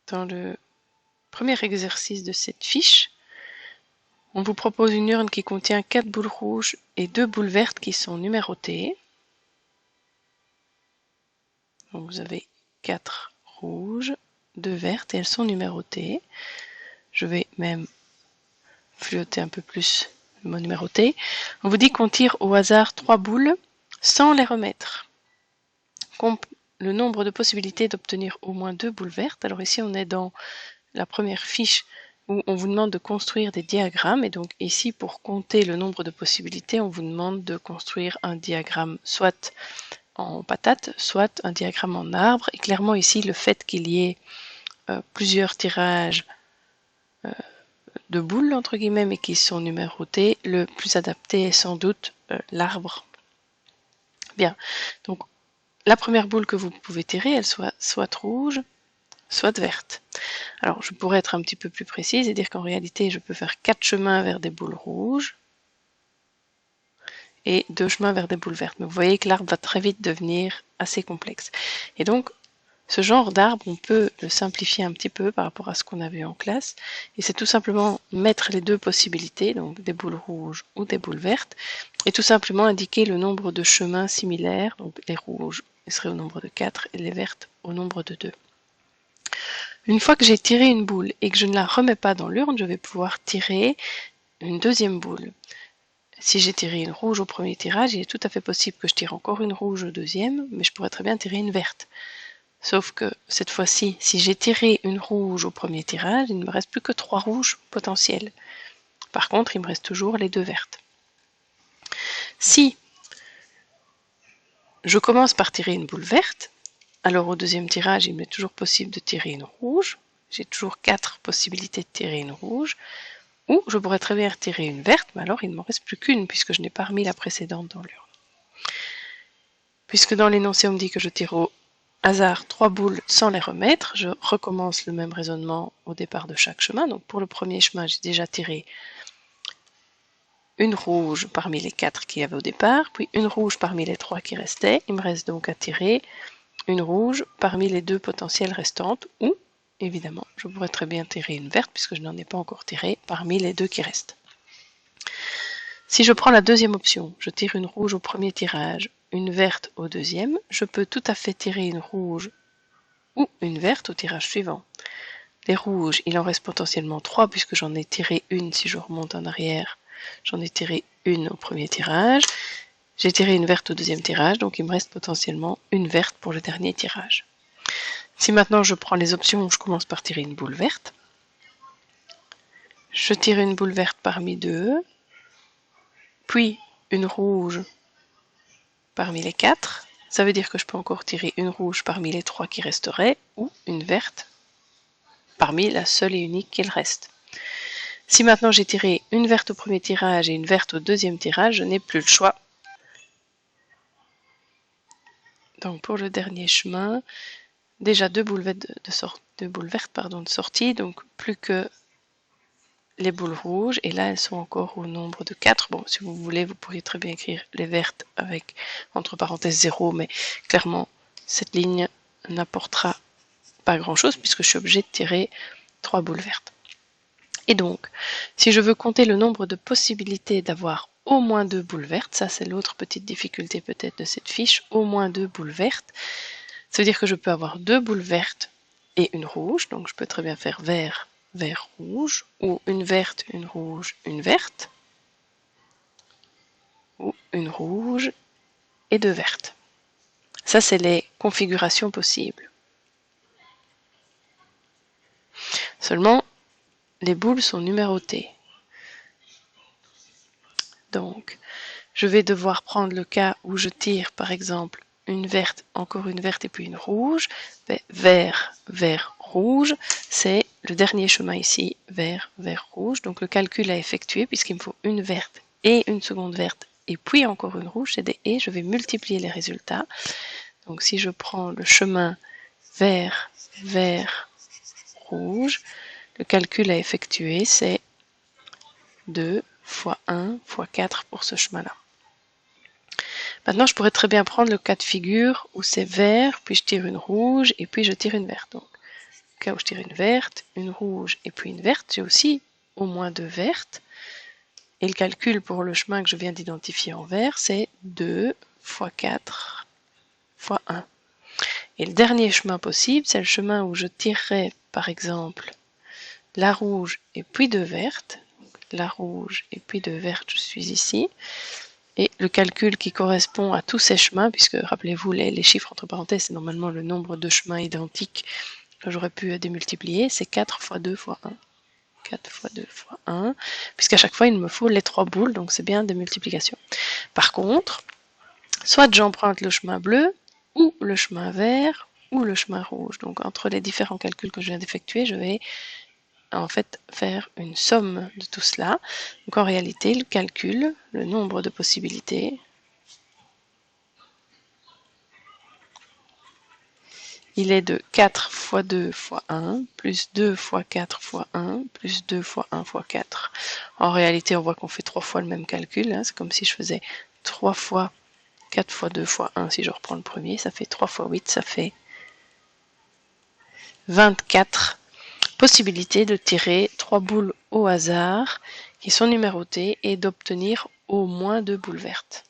dans le premier exercice de cette fiche, on vous propose une urne qui contient 4 boules rouges et 2 boules vertes qui sont numérotées. Donc vous avez 4 rouges, 2 vertes et elles sont numérotées. Je vais même fluoter un peu plus le mot numéroté. On vous dit qu'on tire au hasard 3 boules sans les remettre. Le nombre de possibilités d'obtenir au moins 2 boules vertes. Alors ici on est dans la première fiche où on vous demande de construire des diagrammes, et donc ici pour compter le nombre de possibilités on vous demande de construire un diagramme soit en patate, soit un diagramme en arbre, et clairement ici le fait qu'il y ait plusieurs tirages de boules entre guillemets mais qui sont numérotés, le plus adapté est sans doute l'arbre. Bien, donc la première boule que vous pouvez tirer, elle soit rouge, soit verte. Alors je pourrais être un petit peu plus précise et dire qu'en réalité je peux faire 4 chemins vers des boules rouges et 2 chemins vers des boules vertes. Mais vous voyez que l'arbre va très vite devenir assez complexe. Et donc ce genre d'arbre, on peut le simplifier un petit peu par rapport à ce qu'on a vu en classe. Et c'est tout simplement mettre les deux possibilités, donc des boules rouges ou des boules vertes, et tout simplement indiquer le nombre de chemins similaires. Donc les rouges seraient au nombre de 4 et les vertes au nombre de 2. Une fois que j'ai tiré une boule et que je ne la remets pas dans l'urne, je vais pouvoir tirer une deuxième boule. Si j'ai tiré une rouge au premier tirage, il est tout à fait possible que je tire encore une rouge au deuxième, mais je pourrais très bien tirer une verte. Sauf que cette fois-ci, si j'ai tiré une rouge au premier tirage, il ne me reste plus que 3 rouges potentielles. Par contre, il me reste toujours les 2 vertes. Si je commence par tirer une boule verte, alors au deuxième tirage, il m'est toujours possible de tirer une rouge. J'ai toujours 4 possibilités de tirer une rouge. Ou je pourrais très bien retirer une verte, mais alors il ne m'en reste plus qu'une puisque je n'ai pas remis la précédente dans l'urne. Puisque dans l'énoncé on me dit que je tire au hasard 3 boules sans les remettre, je recommence le même raisonnement au départ de chaque chemin. Donc pour le premier chemin, j'ai déjà tiré une rouge parmi les 4 qu'il y avait au départ, puis une rouge parmi les 3 qui restaient. Il me reste donc à tirer une rouge parmi les 2 potentielles restantes, ou évidemment, je pourrais très bien tirer une verte puisque je n'en ai pas encore tiré parmi les 2 qui restent. Si je prends la deuxième option, je tire une rouge au premier tirage, une verte au deuxième, je peux tout à fait tirer une rouge ou une verte au tirage suivant. Les rouges, il en reste potentiellement 3 puisque j'en ai tiré une si je remonte en arrière. J'en ai tiré une au premier tirage, j'ai tiré une verte au deuxième tirage, donc il me reste potentiellement une verte pour le dernier tirage. Si maintenant je prends les options, je commence par tirer une boule verte. Je tire une boule verte parmi 2, puis une rouge parmi les 4. Ça veut dire que je peux encore tirer une rouge parmi les 3 qui resteraient, ou une verte parmi la seule et unique qu'il reste. Si maintenant j'ai tiré une verte au premier tirage et une verte au deuxième tirage, je n'ai plus le choix. Donc pour le dernier chemin, déjà deux boules vertes de sortie, donc plus que les boules rouges, et là elles sont encore au nombre de 4. Bon, si vous voulez, vous pourriez très bien écrire les vertes avec entre parenthèses 0, mais clairement cette ligne n'apportera pas grand chose puisque je suis obligée de tirer 3 boules vertes. Et donc, si je veux compter le nombre de possibilités d'avoir au moins 2 boules vertes, ça c'est l'autre petite difficulté peut-être de cette fiche, au moins 2 boules vertes, ça veut dire que je peux avoir 2 boules vertes et une rouge, donc je peux très bien faire vert, vert, rouge, ou une verte, une rouge, une verte, ou une rouge et 2 vertes. Ça c'est les configurations possibles. Seulement, les boules sont numérotées. Donc, je vais devoir prendre le cas où je tire par exemple une verte, encore une verte et puis une rouge. Vert, vert, rouge, c'est le dernier chemin ici, vert, vert, rouge. Donc le calcul à effectuer puisqu'il me faut une verte et une seconde verte et puis encore une rouge, c'est des et. Je vais multiplier les résultats. Donc si je prends le chemin vert, vert, rouge, le calcul à effectuer c'est 2 fois 1 fois 4 pour ce chemin-là. Maintenant, je pourrais très bien prendre le cas de figure où c'est vert, puis je tire une rouge, et puis je tire une verte. Donc, cas où je tire une verte, une rouge et puis une verte, j'ai aussi au moins 2 vertes. Et le calcul pour le chemin que je viens d'identifier en vert, c'est 2 fois 4 fois 1. Et le dernier chemin possible, c'est le chemin où je tirerai, par exemple, la rouge et puis 2 vertes. La rouge et puis 2 vertes, je suis ici. Et le calcul qui correspond à tous ces chemins, puisque rappelez-vous, les chiffres entre parenthèses, c'est normalement le nombre de chemins identiques que j'aurais pu démultiplier, c'est 4 fois 2 fois 1. 4 fois 2 fois 1, puisqu'à chaque fois il me faut les 3 boules, donc c'est bien des multiplications. Par contre, soit j'emprunte le chemin bleu, ou le chemin vert, ou le chemin rouge. Donc entre les différents calculs que je viens d'effectuer, je vais en fait faire une somme de tout cela. Donc en réalité, le calcul, le nombre de possibilités, il est de 4 fois 2 fois 1, plus 2 fois 4 fois 1, plus 2 fois 1 fois 4. En réalité, on voit qu'on fait 3 fois le même calcul. Hein. C'est comme si je faisais 3 fois 4 fois 2 fois 1. Si je reprends le premier, ça fait 3 fois 8, ça fait 24 possibilités de tirer 3 boules au hasard qui sont numérotées et d'obtenir au moins 2 boules vertes.